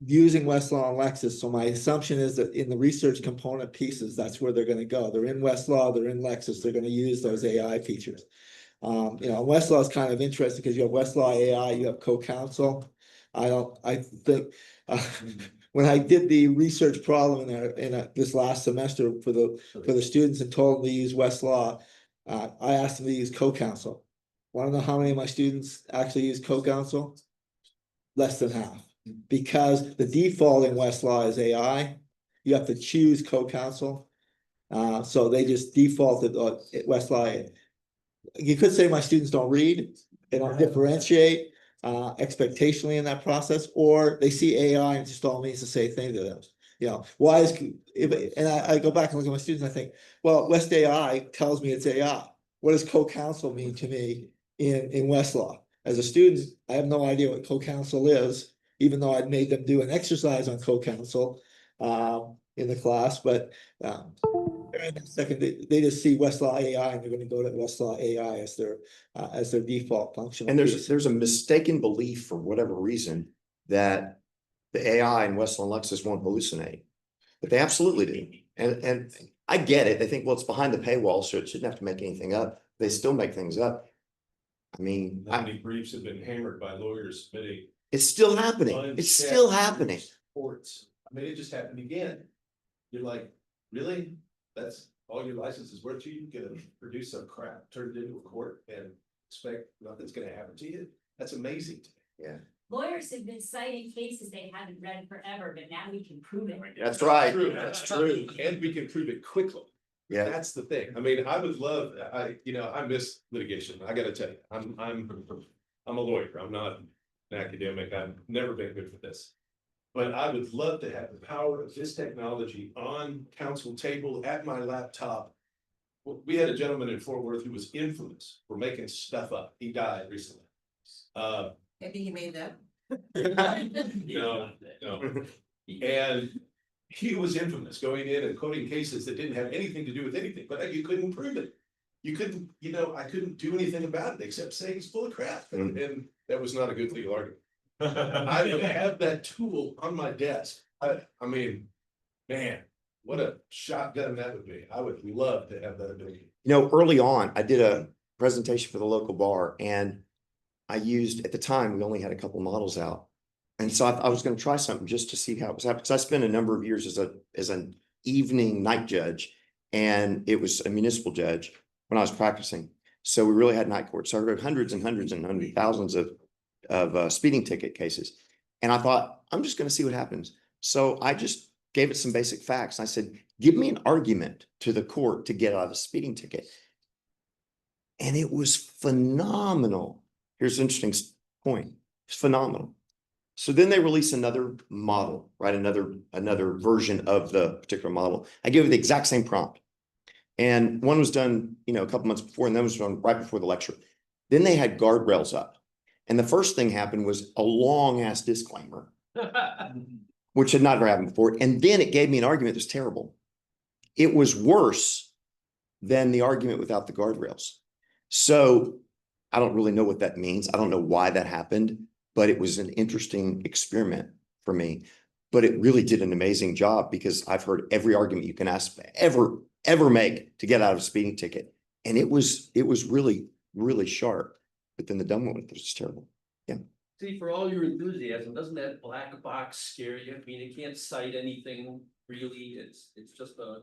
using Westlaw and Lexis, so my assumption is that in the research component pieces, that's where they're gonna go. They're in Westlaw, they're in Lexis, they're gonna use those AI features. Westlaw is kind of interesting because you have Westlaw AI, you have co-counsel. I think, when I did the research problem this last semester for the students and told them to use Westlaw, I asked them to use co-counsel. Want to know how many of my students actually use co-counsel? Less than half, because the default in Westlaw is AI. You have to choose co-counsel. So they just defaulted Westlaw. You could say my students don't read, they don't differentiate expectationally in that process, or they see AI and just all means the same thing to them. Why is, and I go back and look at my students and I think, well, West AI tells me it's AI. What does co-counsel mean to me in Westlaw? As a student, I have no idea what co-counsel is, even though I'd made them do an exercise on co-counsel in the class, but second, they just see Westlaw AI and they're gonna go to Westlaw AI as their default function. And there's a mistaken belief for whatever reason that the AI in Westlaw and Lexis won't hallucinate. But they absolutely do. And I get it. They think, well, it's behind the paywall, so it shouldn't have to make anything up. They still make things up. I mean, How many briefs have been hammered by lawyers submitting? it's still happening. It's still unchecked happening. Reports. I mean, it just happened again. You're like, really? That's all your license is worth to you? You're gonna produce some crap, turn it into a court and expect nothing's gonna happen to you? That's amazing to me. Yeah, Lawyers have been citing cases they haven't read forever, but now we can prove it. that's right. True, that's true. And we can prove it quickly. Yeah, That's the thing. I mean, I would love, I miss litigation. I gotta tell you, I'm a lawyer. I'm not an academic. I've never been good for this. But I would love to have the power of this technology on council table at my laptop. We had a gentleman in Fort Worth who was infamous for making stuff up. He died recently. Maybe he made that. No. And he was infamous going in and quoting cases that didn't have anything to do with anything, but you couldn't prove it. You couldn't, I couldn't do anything about it except say he's full of crap. And that was not a good legal argument. I would have that tool on my desk. I mean, man, what a shotgun that would be. I would love to have that ability. early on, I did a presentation for the local bar and I used, at the time, we only had a couple models out. And so I was going to try something just to see how it was happening. Because I spent a number of years as an evening night judge, and it was a municipal judge when I was practicing. So we really had night court. So I wrote hundreds and hundreds and hundreds, thousands of speeding ticket cases. And I thought, I'm just going to see what happens. So I just gave it some basic facts. I said, give me an argument to the court to get out of a speeding ticket. And it was phenomenal. Here's an interesting point. It's phenomenal. So then they release another model, right? Another version of the particular model. I give it the exact same prompt. And one was done, a couple months before, and then was done right before the lecture. Then they had guardrails up. And the first thing happened was a long ass disclaimer, which had never happened before. And then it gave me an argument that's terrible. It was worse than the argument without the guardrails. So I don't really know what that means. I don't know why that happened, but it was an interesting experiment for me. But it really did an amazing job because I've heard every argument you can ever make to get out of a speeding ticket. And it was really, really sharp. But then the dumb one was just terrible. Yeah. See, for all your enthusiasm, doesn't that black box scare you? I mean, it can't cite anything really. It's just a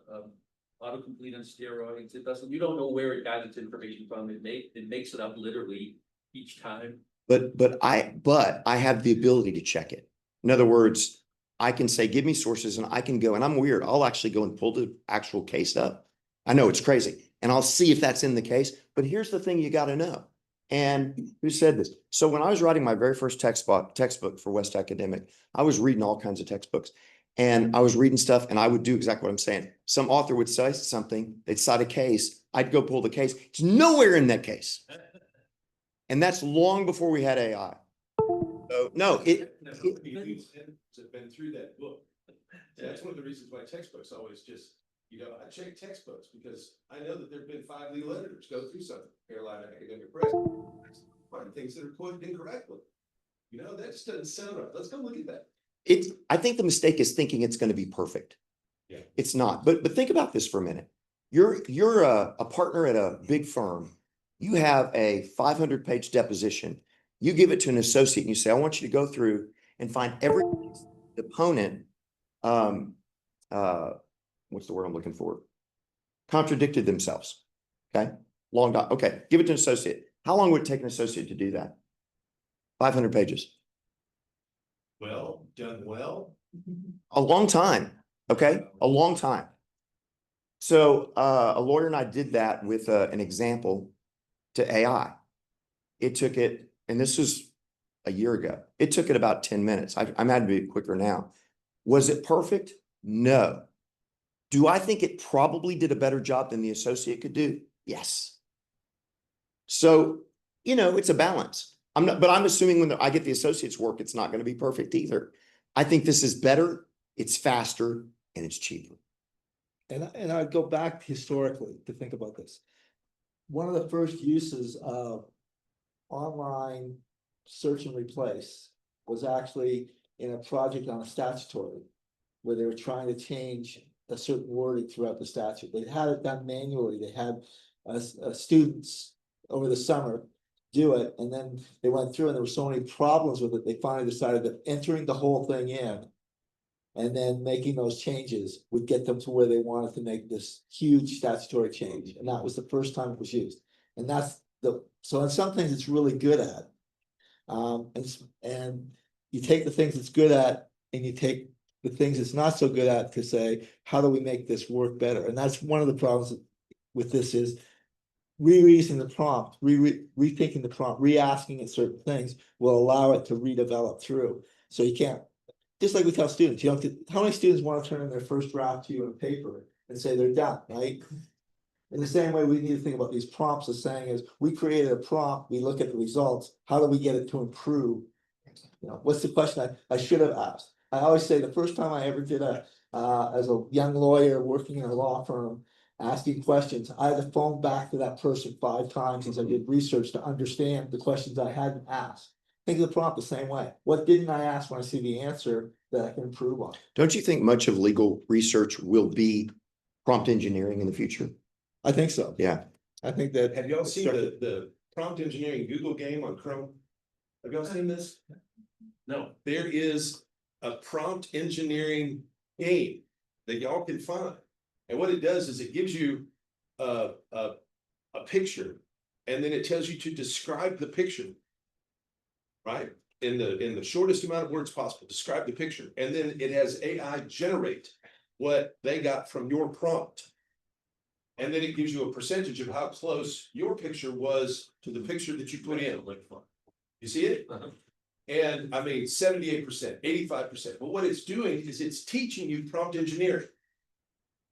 autocomplete on steroids. It doesn't, you don't know where it got its information from. It makes it up literally each time. But I have the ability to check it. In other words, I can say, give me sources, and I can go, and I'm weird. I'll actually go and pull the actual case up. I know it's crazy, and I'll see if that's in the case. But here's the thing you got to know. And who said this? So when I was writing my very first textbook for West Academic, I was reading all kinds of textbooks, and I was reading stuff, and I would do exactly what I'm saying. Some author would say something, they'd cite a case, I'd go pull the case. It's nowhere in that case. And that's long before we had AI. So no, Have been through that book. That's one of the reasons why textbooks always just, I check textbooks because I know that there've been 5 legal editors go through something, Carolina Academic Press, find things that are quoted incorrectly. That just doesn't sound right. Let's go look at that. I think the mistake is thinking it's going to be perfect. Yeah. It's not. But think about this for a minute. You're a partner at a big firm. You have a 500-page deposition. You give it to an associate and you say, I want you to go through and find every opponent, what's the word I'm looking for? Contradicted themselves. Okay. Okay. Give it to an associate. How long would it take an associate to do that? 500 pages. Well, done well. A long time. Okay. A long time. So a lawyer and I did that with an example to AI. It took it, and this was a year ago. It took it about 10 minutes. I'm had to be quicker now. Was it perfect? No. Do I think it probably did a better job than the associate could do? Yes. So, it's a balance. But I'm assuming when I get the associate's work, it's not going to be perfect either. I think this is better, it's faster, and it's cheaper. And I'd go back historically to think about this. One of the first uses of online search and replace was actually in a project on a statutory, where they were trying to change a certain wording throughout the statute. They had it done manually. They had students over the summer do it, and then they went through, and there were so many problems with it, they finally decided that entering the whole thing in and then making those changes would get them to where they wanted to make this huge statutory change. And that was the first time it was used. And so in some things it's really good at. And you take the things it's good at and you take the things it's not so good at to say, how do we make this work better? And that's one of the problems with this is reusing the prompt, rethinking the prompt, re-asking it certain things will allow it to redevelop through. So you can't, just like we tell students, how many students want to turn in their first draft to you on paper and say they're done, right? In the same way, we need to think about these prompts as saying is, we created a prompt, we look at the results, how do we get it to improve? What's the question I should have asked? I always say the first time I ever did as a young lawyer working in a law firm, asking questions, I had to phone back to that person 5 times as I did research to understand the questions I hadn't asked. Think of the prompt the same way. What didn't I ask when I see the answer that I can improve on? Don't you think much of legal research will be prompt engineering in the future? I think so. Yeah. I think that. Have y'all seen the prompt engineering Google game on Chrome? Have y'all seen this? No, there is a prompt engineering game that y'all can find. And what it does is it gives you a picture, and then it tells you to describe the picture, right? In the shortest amount of words possible, describe the picture. And then it has AI generate what they got from your prompt. And then it gives you a percentage of how close your picture was to the picture that you put in. You see it? And I mean, 78%, 85%. But what it's doing is it's teaching you prompt engineering.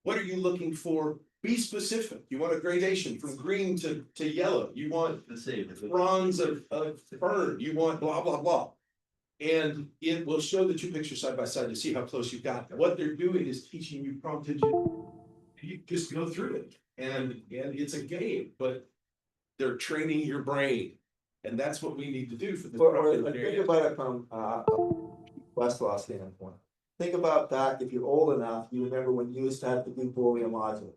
What are you looking for? Be specific. You want a gradation from green to yellow. You want bronze of burn. You want blah, blah, blah. And it will show the two pictures side by side to see how close you got. What they're doing is teaching you prompt engineering. You just go through it and it's a game, but they're training your brain. And that's what we need to do for this. Think about it from Westlaw standpoint. Think about that, if you're old enough, you remember when you used to have to do Boolean logic.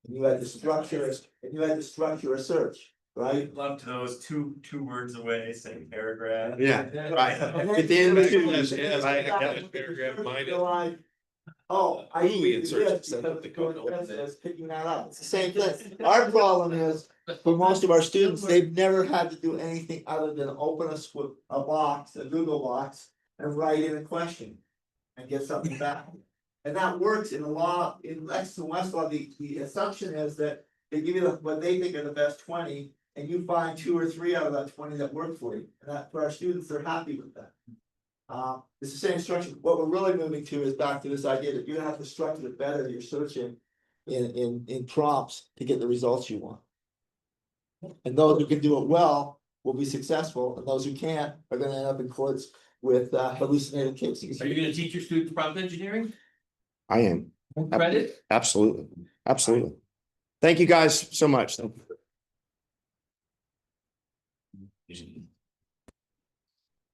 And you had to structure a search, right? Love to those two words away, same paragraph. Yeah, right. At the end of the Paragraph minus. You're like, oh, I Boolean need to do search this instead of because the code. it's picking that up. It's the same thing. Our problem is, for most of our students, they've never had to do anything other than open a box, a Google box, and write in a question and get something back. And that works in Lexis and Westlaw. The assumption is that they give you what they think are the best 20, and you find 2 or 3 out of that 20 that work for you. And that, for our students, they're happy with that. It's the same structure. What we're really moving to is back to this idea that you're gonna have to structure it better. You're searching in prompts to get the results you want. And those who can do it well will be successful, and those who can't are gonna end up in courts with hallucinated cases. Are you gonna teach your students prompt engineering? I am. Credit? Absolutely. Absolutely. Thank you guys so much.